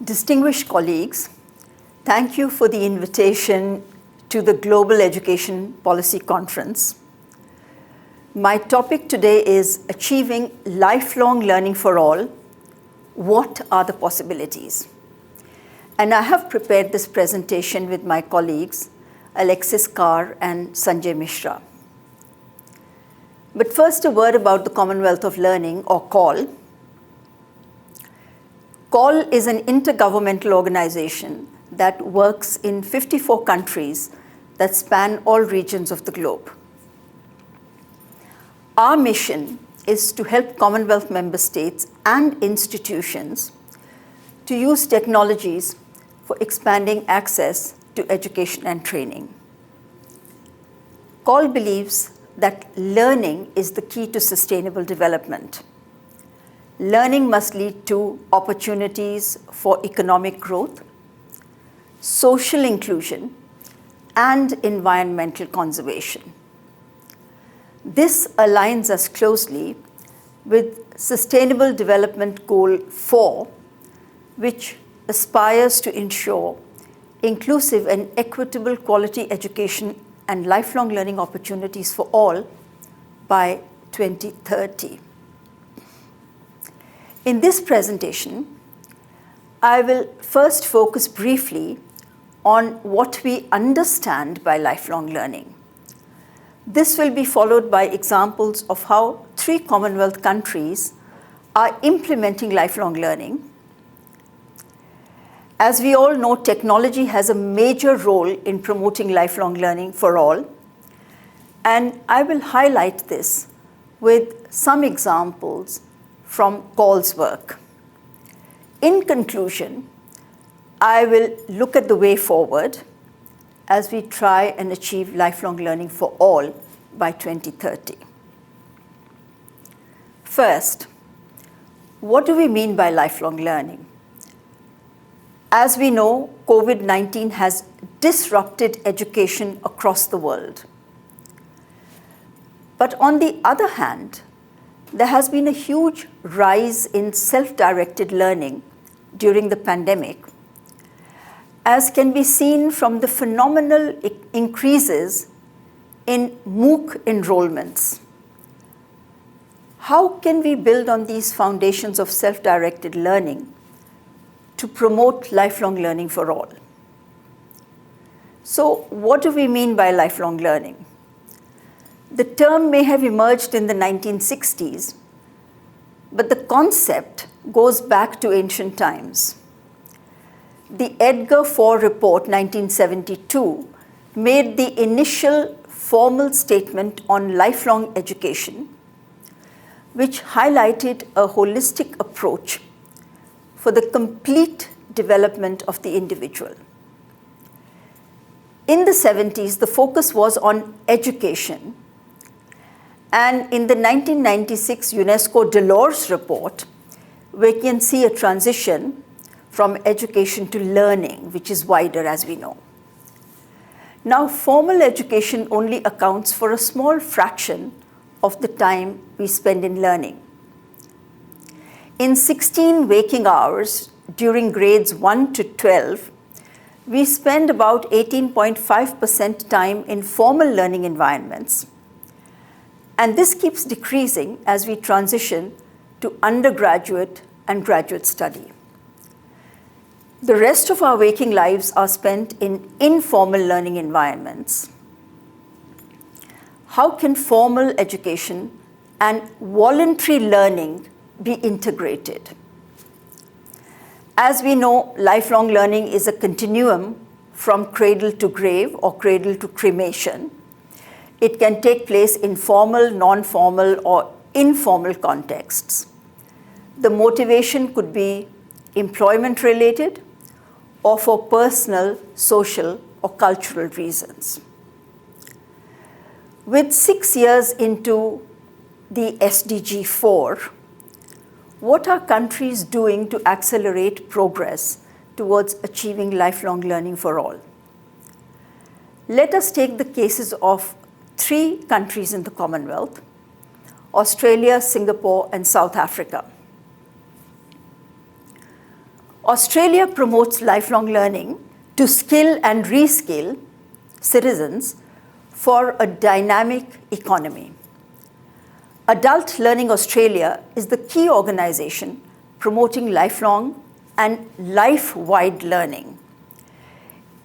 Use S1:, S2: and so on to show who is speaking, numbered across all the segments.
S1: Distinguished colleagues, thank you for the invitation to the Global Education Policy Conference. My topic today is Achieving Lifelong Learning for All. What are the possibilities? And I have prepared this presentation with my colleagues, Alexis Carr and Sanjay Mishra. But first, a word about the Commonwealth of Learning, or COL. COL is an intergovernmental organization that works in 54 countries that span all regions of the globe. Our mission is to help Commonwealth member states and institutions to use technologies for expanding access to education and training. COL believes that learning is the key to sustainable development. Learning must lead to opportunities for economic growth, social inclusion, and environmental conservation. This aligns us closely with Sustainable Development Goal 4, which aspires to ensure inclusive and equitable quality education and lifelong learning opportunities for all by 2030. In this presentation, I will first focus briefly on what we understand by lifelong learning. This will be followed by examples of how 3 Commonwealth countries are implementing lifelong learning. As we all know, technology has a major role in promoting lifelong learning for all, and I will highlight this with some examples from COL's work. In conclusion, I will look at the way forward as we try and achieve lifelong learning for all by 2030. First, what do we mean by lifelong learning? As we know, COVID-19 has disrupted education across the world. But on the other hand, there has been a huge rise in self-directed learning during the pandemic, as can be seen from the phenomenal increases in MOOC enrollments. How can we build on these foundations of self-directed learning to promote lifelong learning for all? So, what do we mean by lifelong learning? The term may have emerged in the 1960s, but the concept goes back to ancient times. The Edgar Fore Report, 1972, made the initial formal statement on lifelong education, which highlighted a holistic approach for the complete development of the individual. In the 70s, the focus was on education. And in the 1996 UNESCO Delors report, we can see a transition from education to learning, which is wider, as we know. Now, formal education only accounts for a small fraction of the time we spend in learning. In 16 waking hours during grades 1 to 12, we spend about 18.5% time in formal learning environments. And this keeps decreasing as we transition to undergraduate and graduate study. The rest of our waking lives are spent in informal learning environments. How can formal education and voluntary learning be integrated? As we know, lifelong learning is a continuum from cradle to grave or cradle to cremation. It can take place in formal, non-formal, or informal contexts. The motivation could be employment-related or for personal, social, or cultural reasons. With 6 years into the SDG 4, what are countries doing to accelerate progress towards achieving lifelong learning for all? Let us take the cases of 3 countries in the Commonwealth: Australia, Singapore, and South Africa. Australia promotes lifelong learning to skill and reskill citizens for a dynamic economy. Adult Learning Australia is the key organization promoting lifelong and life-wide learning.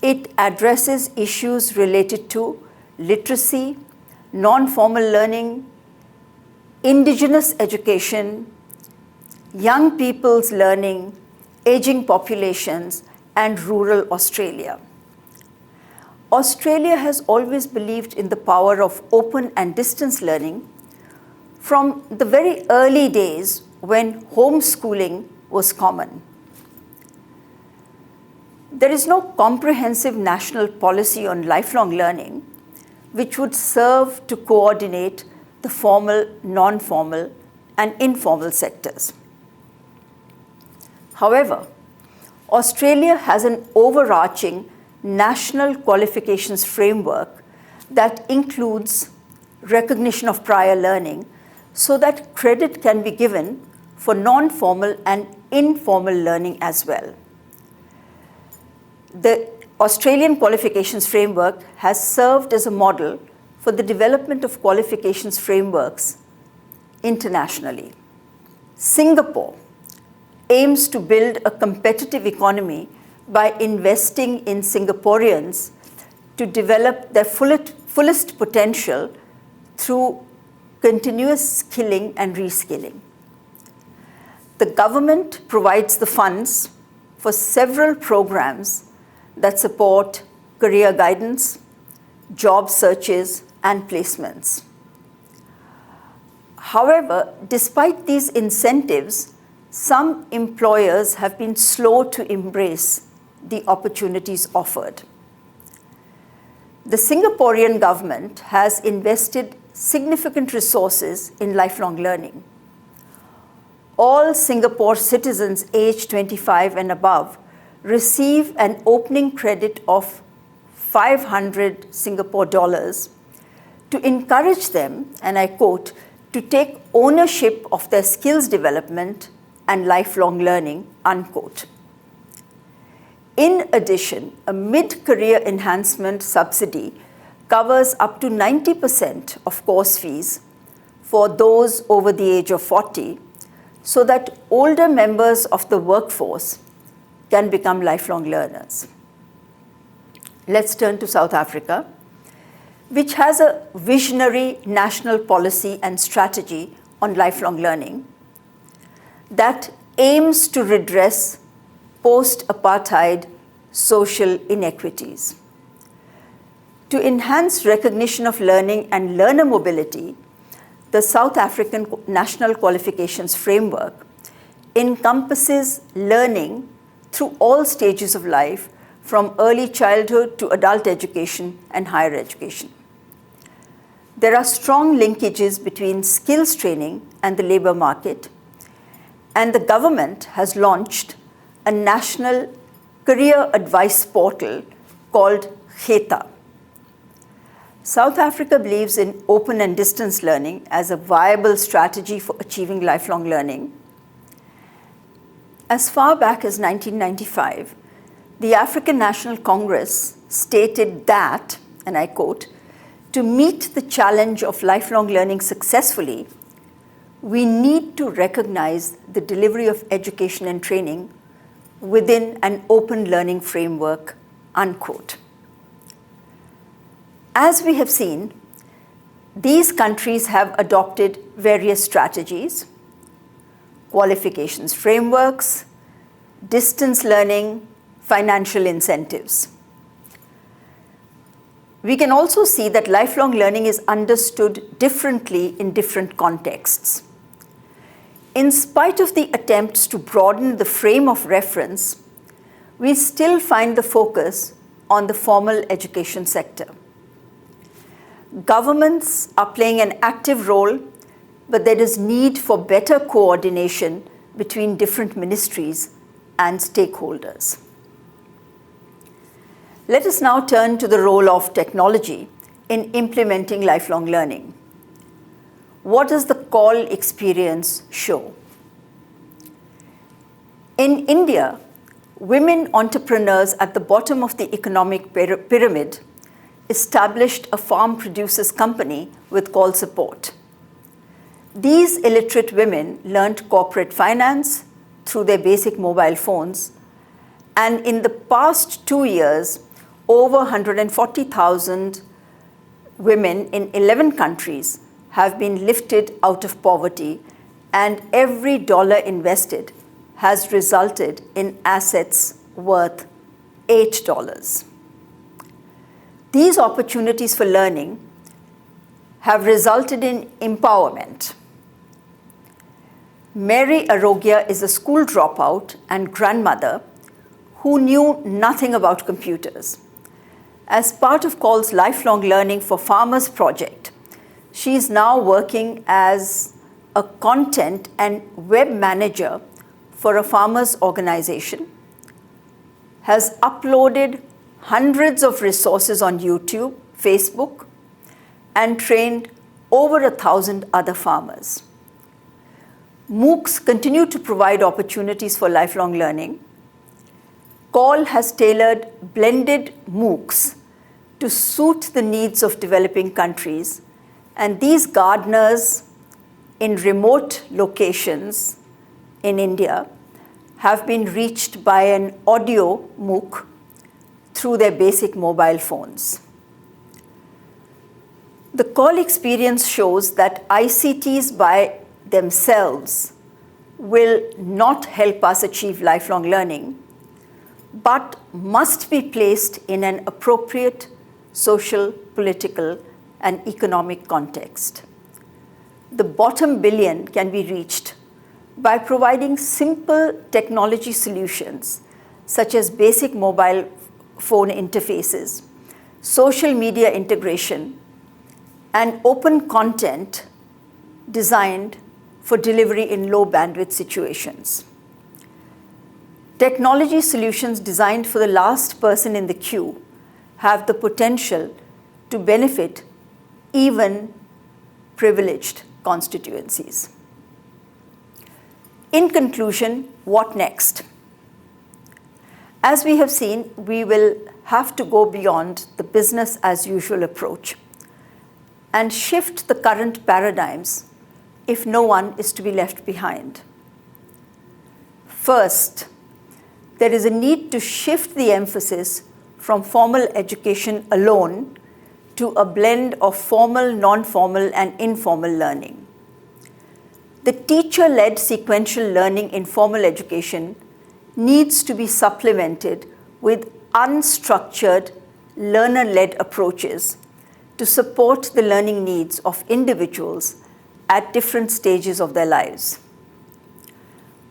S1: It addresses issues related to literacy, non-formal learning, indigenous education, young people's learning, aging populations, and rural Australia. Australia has always believed in the power of open and distance learning from the very early days when homeschooling was common. There is no comprehensive national policy on lifelong learning which would serve to coordinate the formal, non-formal, and informal sectors. However, Australia has an overarching national qualifications framework that includes recognition of prior learning so that credit can be given for non-formal and informal learning as well. The Australian qualifications framework has served as a model for the development of qualifications frameworks internationally. Singapore aims to build a competitive economy by investing in Singaporeans to develop their fullest potential through continuous skilling and reskilling. The government provides the funds for several programs that support career guidance, job searches, and placements. However, despite these incentives, some employers have been slow to embrace the opportunities offered. The Singaporean government has invested significant resources in lifelong learning. All Singapore citizens aged 25 and above receive an opening credit of 500 Singapore dollars to encourage them, and I quote, to take ownership of their skills development and lifelong learning, unquote. In addition, a mid-career enhancement subsidy covers up to 90% of course fees for those over the age of 40, so that older members of the workforce can become lifelong learners. Let's turn to South Africa, which has a visionary national policy and strategy on lifelong learning that aims to redress post-apartheid social inequities. To enhance recognition of learning and learner mobility, the South African National Qualifications Framework encompasses learning through all stages of life, from early childhood to adult education and higher education. There are strong linkages between skills training and the labor market, and the government has launched a national career advice portal called GETA. South Africa believes in open and distance learning as a viable strategy for achieving lifelong learning. As far back as 1995, the African National Congress stated that, and I quote, to meet the challenge of lifelong learning successfully, we need to recognize the delivery of education and training within an open learning framework, unquote. As we have seen, these countries have adopted various strategies, qualifications frameworks, distance learning, financial incentives. We can also see that lifelong learning is understood differently in different contexts. In spite of the attempts to broaden the frame of reference, we still find the focus on the formal education sector. Governments are playing an active role, but there is need for better coordination between different ministries and stakeholders. Let us now turn to the role of technology in implementing lifelong learning. What does the call experience show? In India, women entrepreneurs at the bottom of the economic pyramid established a farm producers company with call support. These illiterate women learned corporate finance through their basic mobile phones, and in the past 2 years, over 140,000 women in 11 countries have been lifted out of poverty, and every dollar invested has resulted in assets worth $8. These opportunities for learning have resulted in empowerment. Mary Arrogia is a school dropout and grandmother who knew nothing about computers. As part of CALL's Lifelong Learning for Farmers project, she is now working as a content and web manager for a farmers organization, has uploaded hundreds of resources on YouTube, Facebook, and trained over 1,000 other farmers. MOOCs continue to provide opportunities for lifelong learning. CALL has tailored blended MOOCs to suit the needs of developing countries, and these gardeners in remote locations in India have been reached by an audio MOOC through their basic mobile phones. The CALL experience shows that ICTs by themselves will not help us achieve lifelong learning, but must be placed in an appropriate social, political, and economic context. The bottom billion can be reached by providing simple technology solutions such as basic mobile phone interfaces, social media integration, and open content designed for delivery in low bandwidth situations. Technology solutions designed for the last person in the queue have the potential to benefit even privileged constituencies. In conclusion, what next? As we have seen, we will have to go beyond the business as usual approach and shift the current paradigms if no one is to be left behind. First, there is a need to shift the emphasis from formal education alone to a blend of formal, non-formal, and informal learning. The teacher-led sequential learning in formal education needs to be supplemented with unstructured, learner-led approaches to support the learning needs of individuals at different stages of their lives.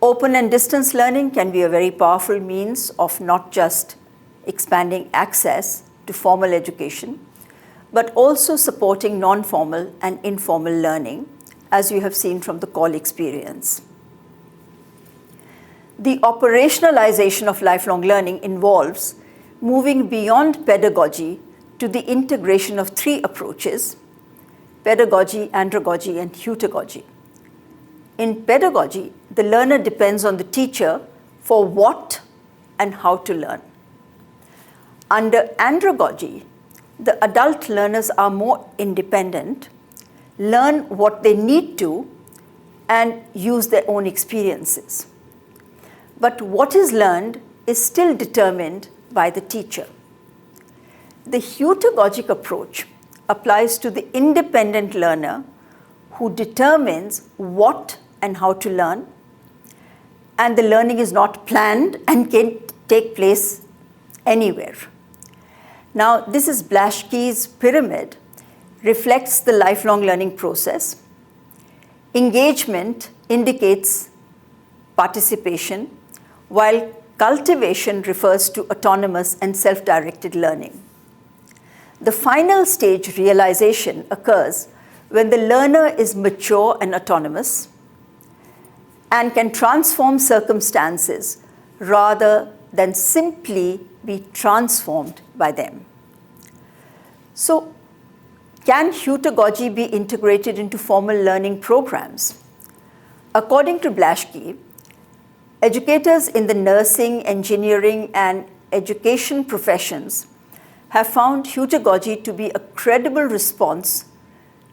S1: Open and distance learning can be a very powerful means of not just expanding access to formal education, but also supporting non-formal and informal learning, as you have seen from the CALL experience. The operationalization of lifelong learning involves moving beyond pedagogy to the integration of three approaches: pedagogy, andragogy, and heutagogy. In pedagogy, the learner depends on the teacher for what and how to learn. Under andragogy, the adult learners are more independent, learn what they need to, and use their own experiences. But what is learned is still determined by the teacher. The heutagogic approach applies to the independent learner who determines what and how to learn, and the learning is not planned and can take place anywhere. Now, this is Blaschke's pyramid, reflects the lifelong learning process. Engagement indicates participation, while cultivation refers to autonomous and self-directed learning. The final stage, realization, occurs when the learner is mature and autonomous and can transform circumstances rather than simply be transformed by them. So, can heutagogy be integrated into formal learning programs? According to Blaschke, Educators in the nursing, engineering, and education professions have found heutagogy to be a credible response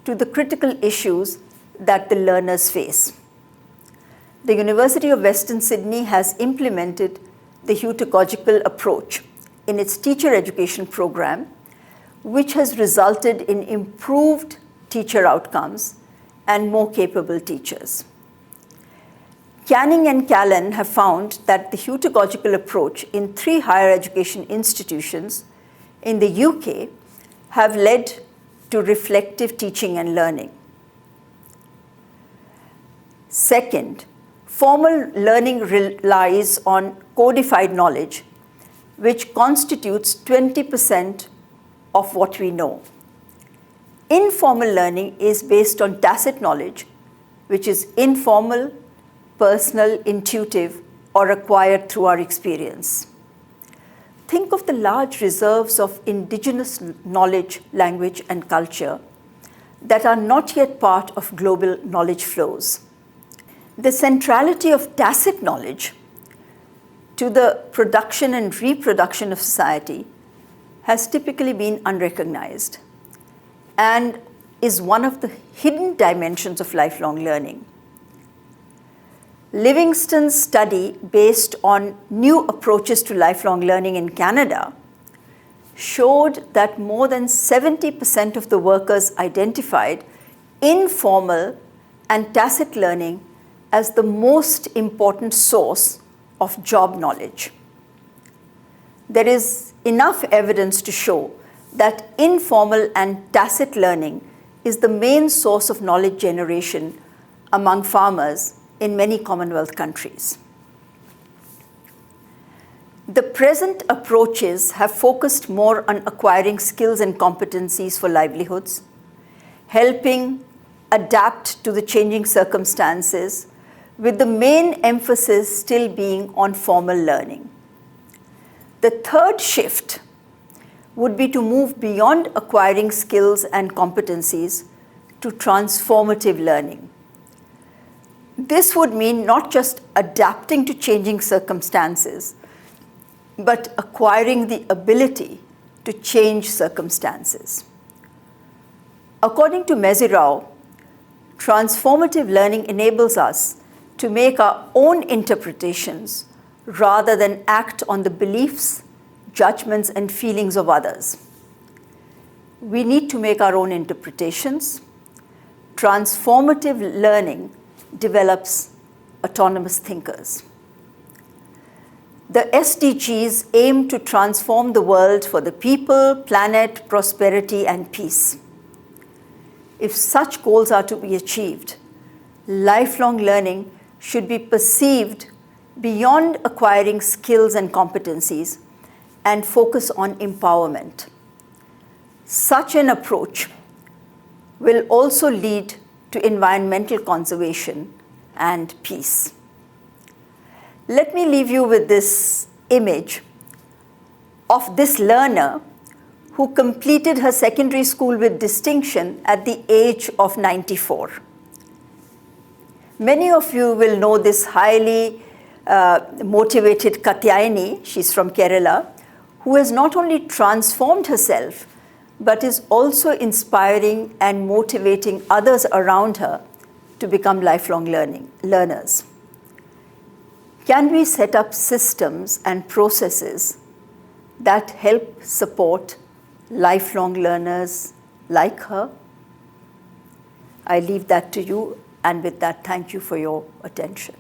S1: to the critical issues that the learners face. The University of Western Sydney has implemented the heutagogical approach in its teacher education program, which has resulted in improved teacher outcomes and more capable teachers. Canning and Callan have found that the heutagogical approach in 3 higher education institutions in the UK have led to reflective teaching and learning. Second, formal learning relies on codified knowledge, which constitutes 20% of what we know. Informal learning is based on tacit knowledge, which is informal, personal, intuitive, or acquired through our experience. Think of the large reserves of indigenous knowledge, language, and culture that are not yet part of global knowledge flows. The centrality of tacit knowledge to the production and reproduction of society has typically been unrecognized and is one of the hidden dimensions of lifelong learning. Livingston's study, based on new approaches to lifelong learning in Canada, showed that more than 70% of the workers identified informal and tacit learning as the most important source of job knowledge. There is enough evidence to show that informal and tacit learning is the main source of knowledge generation among farmers in many Commonwealth countries. The present approaches have focused more on acquiring skills and competencies for livelihoods, helping adapt to the changing circumstances, with the main emphasis still being on formal learning. The third shift would be to move beyond acquiring skills and competencies to transformative learning. This would mean not just adapting to changing circumstances, but acquiring the ability to change circumstances. According to Mezirow, transformative learning enables us to make our own interpretations rather than act on the beliefs, judgments, and feelings of others. We need to make our own interpretations. Transformative learning develops autonomous thinkers. The SDGs aim to transform the world for the people, planet, prosperity, and peace. If such goals are to be achieved, lifelong learning should be perceived beyond acquiring skills and competencies and focus on empowerment. Such an approach will also lead to environmental conservation and peace. Let me leave you with this image of this learner who completed her secondary school with distinction at the age of 94. Many of you will know this highly motivated Katyayani, she's from Kerala, who has not only transformed herself, but is also inspiring and motivating others around her to become lifelong learners. Can we set up systems and processes that help support lifelong learners like her? I leave that to you, and with that, thank you for your attention.